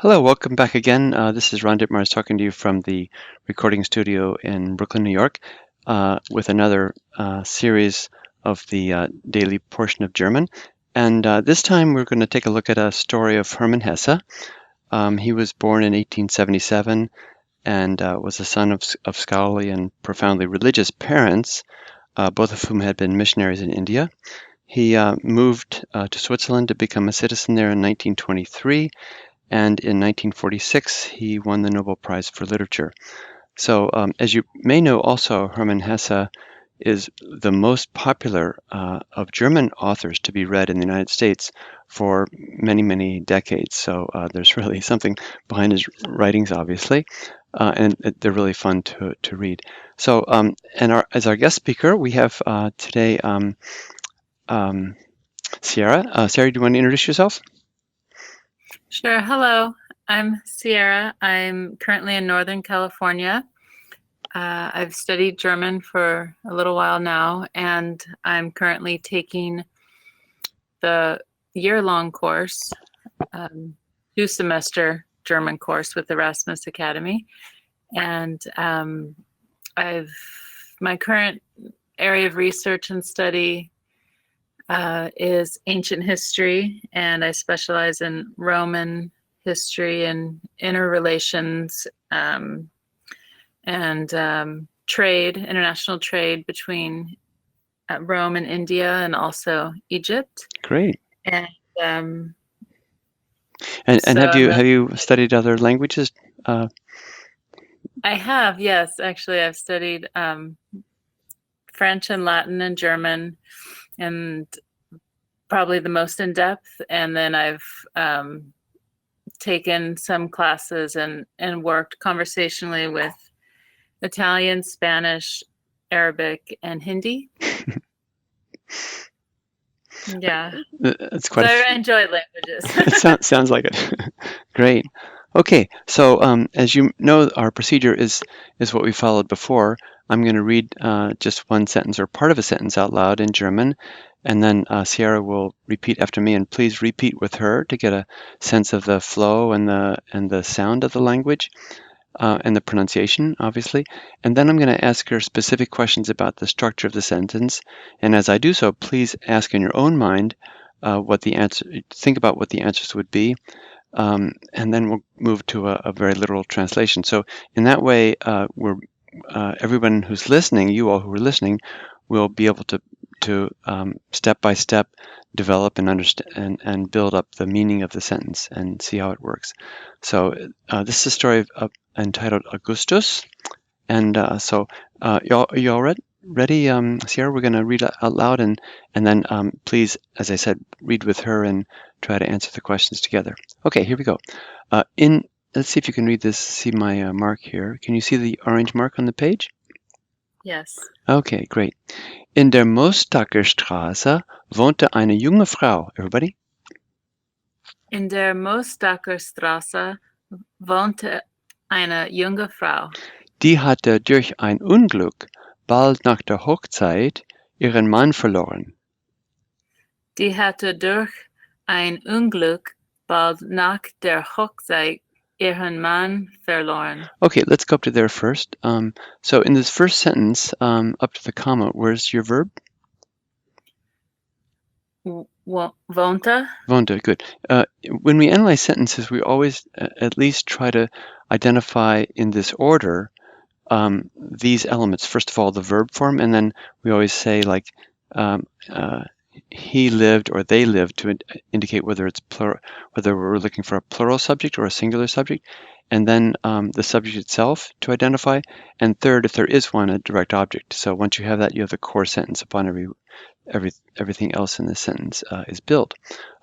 Hello, welcome back again. This is Ron Dittmars talking to you from the recording studio in Brooklyn, New York, with another series of the daily portion of German. And this time we're going to take a look at a story of Hermann Hesse. He was born in 1877 and was the son of scholarly and profoundly religious parents, both of whom had been missionaries in India. He moved to Switzerland to become a citizen there in 1923. And in 1946, he won the Nobel Prize for Literature. So, as you may know, also, Hermann Hesse is the most popular of German authors to be read in the United States for many, many decades. So, there's really something behind his writings, obviously, and they're really fun to read. So, as our guest speaker, we have today Sierra. Sierra, do you want to introduce yourself? Sure. Hello, I'm Sierra. I'm currently in Northern California. I've studied German for a little while now, and I'm currently taking the year-long course, 2-semester German course with Erasmus Academy. And my current area of research and study is ancient history, and I specialize in Roman history and interrelations and trade, international trade between Rome and India, and also Egypt. Great. And have you studied other languages? I have, yes. Actually, I've studied French and Latin and German, and probably the most in depth. And then I've taken some classes and worked conversationally with Italian, Spanish, Arabic, and Hindi. Yeah. It's quite. I enjoy languages. Sounds like it. Great. Okay, so as you know, our procedure is what we followed before. I'm going to read just one sentence or part of a sentence out loud in German, and then Sierra will repeat after me. And please repeat with her to get a sense of the flow and the sound of the language and the pronunciation, obviously. And then I'm going to ask her specific questions about the structure of the sentence. And as I do so, please ask in your own mind think about what the answers would be. And then we'll move to a very literal translation. So in that way, everyone who's listening, you all who are listening, will be able to step by step develop and understand and build up the meaning of the sentence and see how it works. So this is a story entitled Augustus. And so you all ready? Sierra, we're going to read out loud, and then please, as I said, read with her and try to answer the questions together. Okay, here we go. Let's see if you can read this. See my mark here. Can you see the orange mark on the page? Yes. Okay, great. In der Mostaker Straße wohnte eine junge Frau. Everybody? In der Mostaker Straße wohnte eine junge Frau. Die hatte durch ein Unglück bald nach der Hochzeit ihren Mann verloren. Die hatte durch ein Unglück bald nach der Hochzeit ihren Mann verloren. Okay, let's go up to there first. So in this first sentence, up to the comma, where's your verb? Wohnte. Wohnte, good. When we analyze sentences, we always at least try to identify in this order these elements. First of all, the verb form, and then we always say like he lived or they lived to indicate whether it's plural, whether we're looking for a plural subject or a singular subject, and then the subject itself to identify, and third, if there is one, a direct object. So once you have that, you have the core sentence upon everything else in the sentence is built.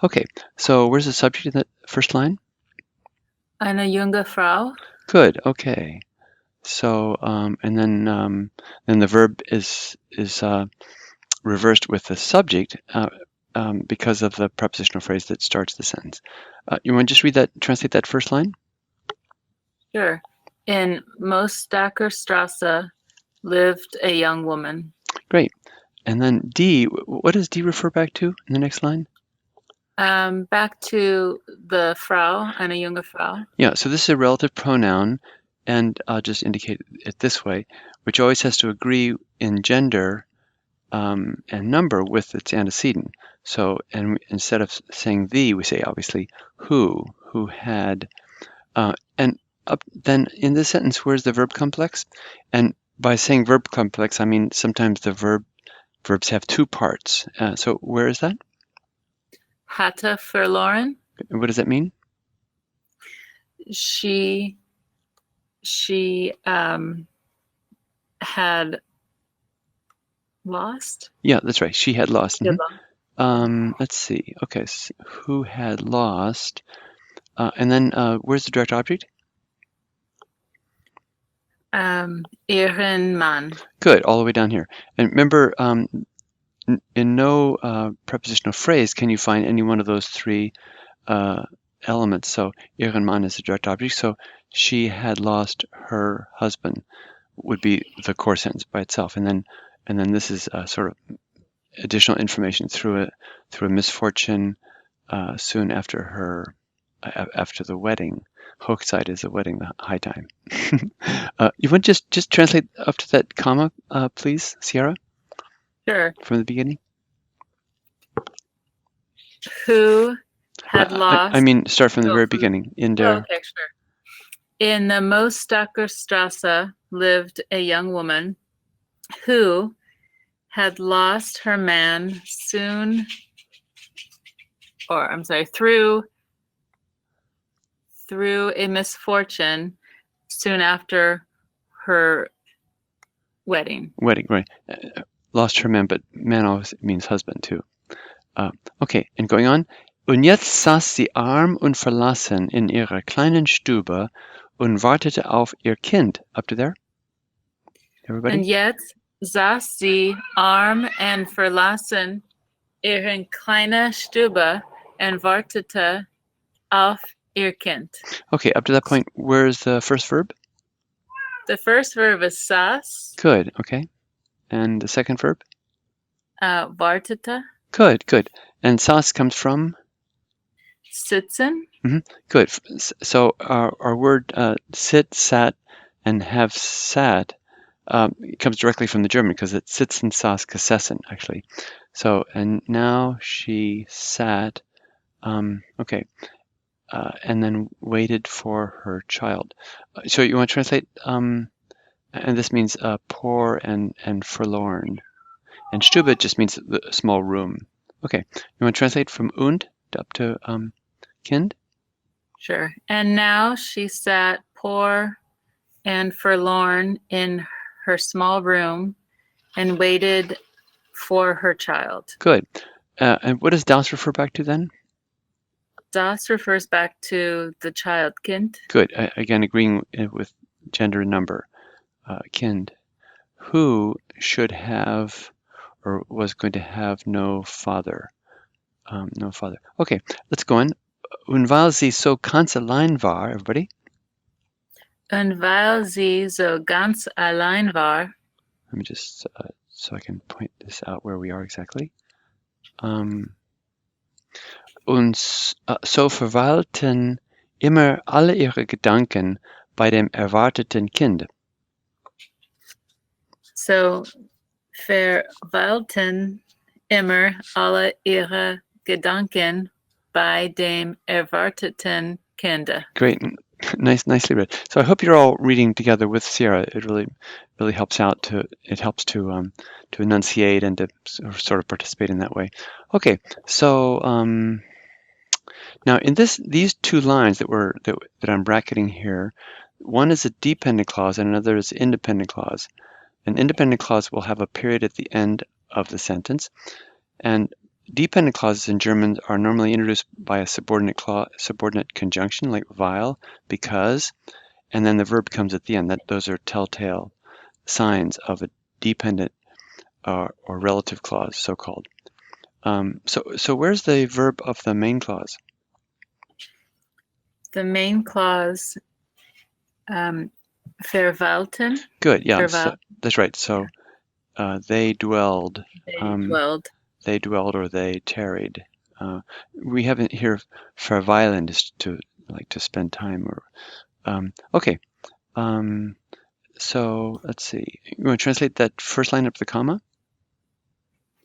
Okay, so where's the subject in that first line? Eine junge Frau. Good. Okay. So and then the verb is reversed with the subject because of the prepositional phrase that starts the sentence. You want to just translate that first line? Sure. In Mostaker Straße lived a young woman. Great. And then D, what does D refer back to in the next line? Back to the Frau, eine junge Frau. Yeah, so this is a relative pronoun, and I'll just indicate it this way, which always has to agree in gender and number with its antecedent. So, and instead of saying the, we say obviously who had, and up then in this sentence, where's the verb complex? And by saying verb complex, I mean sometimes the verbs have two parts. So where is that? Hatte verloren. What does that mean? She had lost. Yeah, that's right. She had lost. Had lost. Let's see. Okay, so who had lost? And then where's the direct object? Ihren Mann. Good, all the way down here. And remember, in no prepositional phrase can you find any one of those three elements. So ihren Mann is the direct object. So she had lost her husband would be the core sentence by itself. And then this is sort of additional information through a misfortune soon after the wedding. Hochzeit is the wedding, the high time. You want to just translate up to that comma, please, Sierra? Sure. From the beginning? Who had lost? I mean, start from the very beginning. In der. Okay, sure. In the Mostacher Strasse lived a young woman who had lost her man through a misfortune soon after her wedding. Wedding, right. Lost her man, but man always means husband too. Okay, and going on. Und jetzt saß sie arm und verlassen in ihrer kleinen Stube und wartete auf ihr Kind. Up to there? Everybody? Und jetzt saß sie arm und verlassen ihre kleine Stube und wartete auf ihr Kind. Okay, up to that point, where's the first verb? The first verb is saß. Good, okay. And the second verb? Wartete. Good. And saß comes from? Sitzen. Good. So our word sit, sat, and have sat it comes directly from the German because it's sitzen, saß, gesessen, actually. So, and now she sat, okay, and then waited for her child. So you want to translate, and this means poor and forlorn. And Stube just means the small room. Okay, you want to translate from und up to Kind? Sure. And now she sat poor and forlorn in her small room and waited for her child. Good. And what does das refer back to then? Das refers back to the child, Kind. Good. Again, agreeing with gender and number. Kind. Who should have or was going to have no father. No father. Okay, let's go on. Und weil sie so ganz allein war, everybody? Und weil sie so ganz allein war. Let me just, so I can point this out where we are exactly. Und so verweilten immer alle ihre Gedanken bei dem erwarteten Kind. So verweilten immer alle ihre Gedanken bei dem erwarteten Kind. Great, nicely read. So I hope you're all reading together with Sierra. It really helps out to enunciate and to sort of participate in that way. Okay, so now in these two lines that I'm bracketing here, one is a dependent clause and another is independent clause. An independent clause will have a period at the end of the sentence, and dependent clauses in German are normally introduced by a subordinate conjunction like weil, because, and then the verb comes at the end. Those are telltale signs of a dependent or relative clause, so-called. So where's the verb of the main clause? The main clause, verweilten. Good, yeah, so, that's right. So they dwelled. They dwelled. They dwelled or they tarried. We have it here verweilen is to spend time or okay. So let's see. You want to translate that first line up to the comma?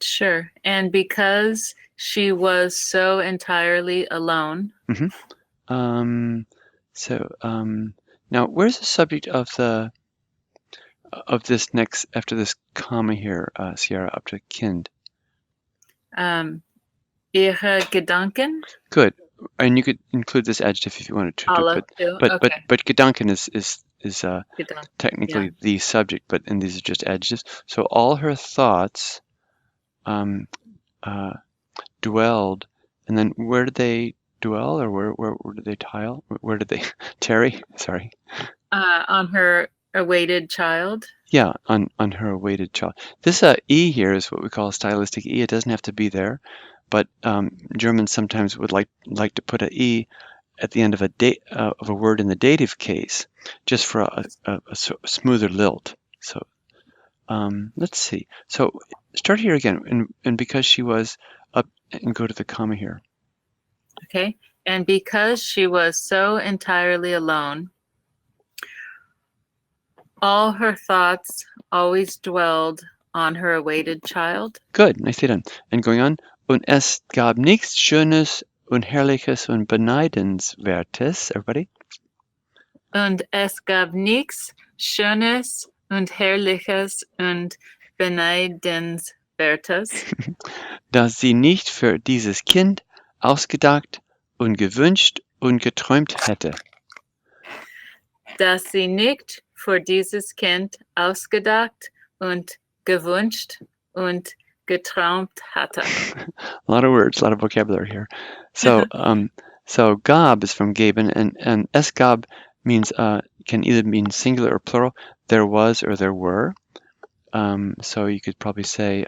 Sure. And because she was so entirely alone. Now where's the subject of this next after this comma here, Sierra, up to Kind? Ihre Gedanken. Good. And you could include this adjective if you wanted to, Alle too. Okay. but Gedanken is Gedanken. technically Yeah. the subject, and these are just adjectives. So all her thoughts dwelled, and then where did they dwell, or where did they tile? Where did they tarry? Sorry. On her awaited child. Yeah, on her awaited child. This e here is what we call a stylistic e. It doesn't have to be there, but Germans sometimes would like to put a e at the end of a word in the dative case, just for a smoother lilt. So let's see. So start here again, and because she was up, and go to the comma here. Okay. And because she was so entirely alone, all her thoughts always dwelled on her awaited child. Good, nicely done. And going on. Und es gab nichts Schönes und Herrliches und Beneidenswertes. Everybody? Und es gab nichts Schönes und Herrliches und Beneidenswertes, dass sie nicht für dieses Kind ausgedacht und gewünscht und geträumt hätte. dass sie nicht für dieses Kind ausgedacht und gewünscht und geträumt hatte. A lot of words, a lot of vocabulary here. So, so gab is from geben, and es gab means can either mean singular or plural. There was or there were. So you could probably say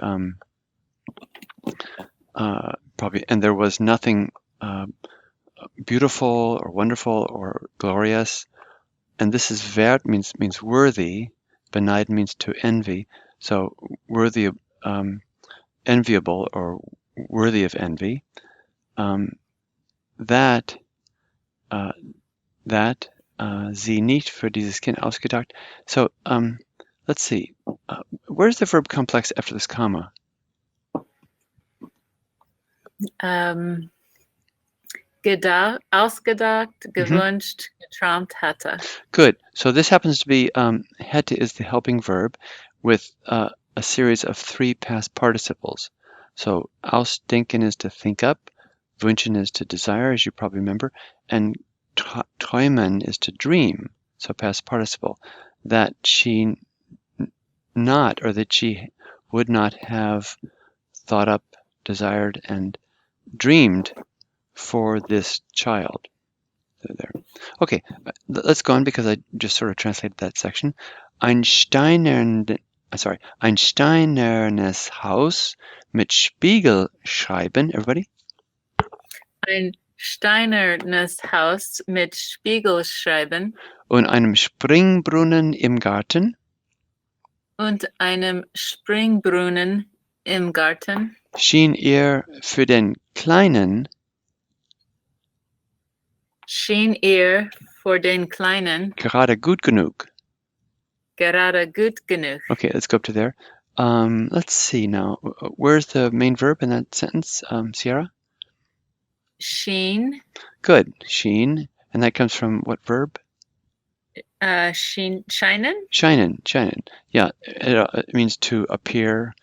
probably, and there was nothing beautiful or wonderful or glorious. And this is wert means worthy. Beneid means to envy. So worthy of enviable or worthy of envy. That sie nicht für dieses Kind ausgedacht. So let's see. Where's the verb complex after this comma? Ausgedacht, gewünscht, geträumt hatte. Good. So this happens to be hätte is the helping verb with a series of 3 past participles. So ausdenken is to think up, wünschen is to desire, as you probably remember, and träumen is to dream. So past participle. That she not, or that she would not have thought up, desired, and dreamed for this child. There. Okay, let's go on because I just sort of translated that section. Ein steinernes Haus mit Spiegelscheiben. Everybody? Ein steinernes Haus mit Spiegelscheiben. Und einem Springbrunnen im Garten. Und einem Springbrunnen im Garten. Schien ihr für den Kleinen gerade gut genug. Gerade gut genug. Okay, let's go up to there. Let's see now. Where's the main verb in that sentence, Sierra? Schien. Good, schien. And that comes from what verb? Scheinen? Scheinen. Yeah, it means to appear.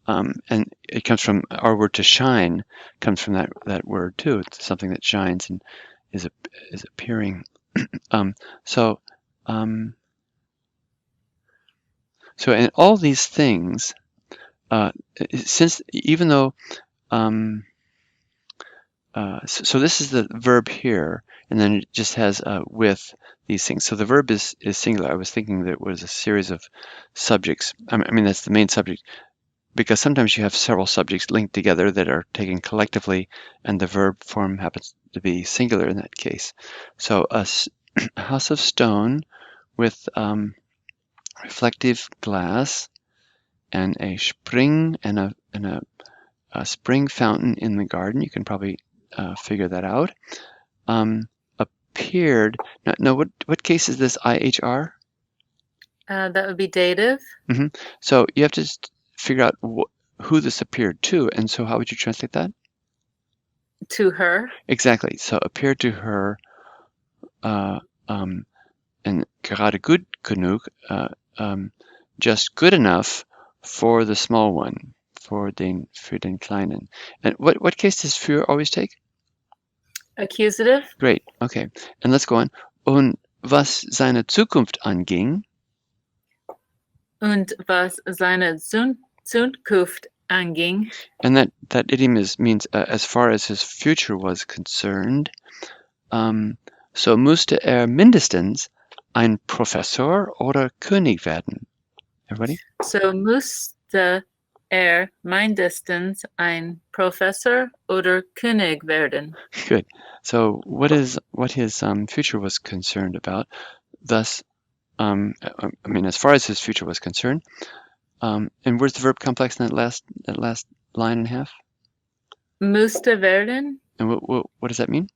And it comes from our word to shine, comes from that word too. It's something that shines and is appearing. So in all these things, since even though so this is the verb here, and then it just has with these things. So the verb is singular. I was thinking that it was a series of subjects. I mean that's the main subject, because sometimes you have several subjects linked together that are taken collectively, and the verb form happens to be singular in that case. So a house of stone with reflective glass, and a spring and a a spring fountain in the garden. You can probably figure that out. Appeared. Now, what case is this IHR? That would be dative. So you have to just figure out who this appeared to, and so how would you translate that? To her. Exactly. So appeared to her, and gerade gut genug, just good enough for the small one, für den Kleinen. And what case does für always take? Accusative. Great. Okay. And let's go on. Und was seine Zukunft anging. Und was seine Zukunft anging. And that idiom means as far as his future was concerned. So musste mindestens ein Professor oder König werden. Everybody? So musste mindestens ein Professor oder König werden. Good. So what his future was concerned about, thus, I mean, as far as his future was concerned, and where's the verb complex in that last line and a half? Musste werden. And what does that mean?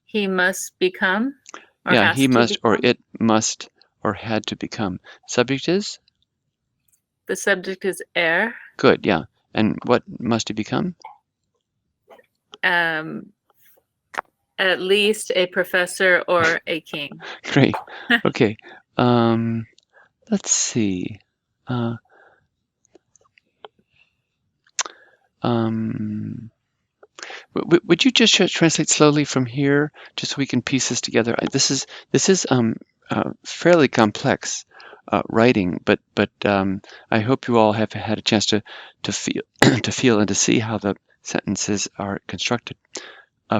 He must become. Or yeah, he must, become. or it must, or had to become. Subject is? The subject is Good, yeah. And what must he become? At least a professor or a king. Great. Okay. Let's see. Would you just translate slowly from here, just so we can piece this together? This is fairly complex writing, but I hope you all have had a chance to feel to feel and to see how the sentences are constructed.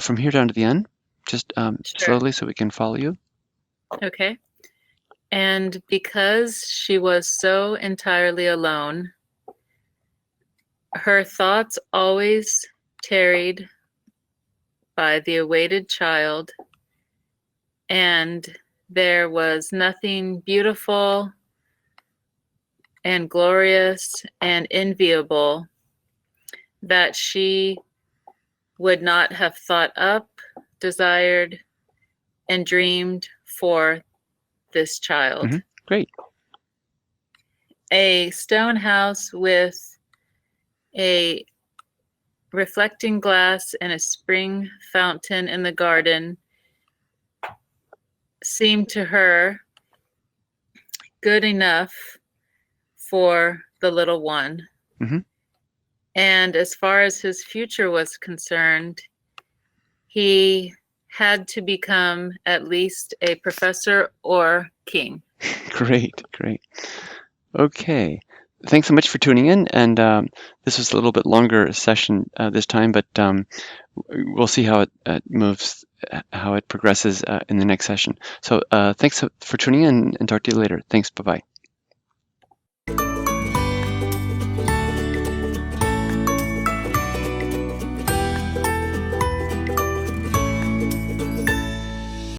From here down to the end, just Sure. slowly, so we can follow you. Okay. And because she was so entirely alone, her thoughts always tarried by the awaited child, and there was nothing beautiful and glorious and enviable that she would not have thought up, desired, and dreamed for this child. Great. A stone house with a reflecting glass and a spring fountain in the garden seemed to her good enough for the little one. And as far as his future was concerned, he had to become at least a professor or king. Great. Okay. Thanks so much for tuning in. And this was a little bit longer session this time, but we'll see how it moves, how it progresses in the next session. So thanks for tuning in, and talk to you later. Thanks. Bye-bye.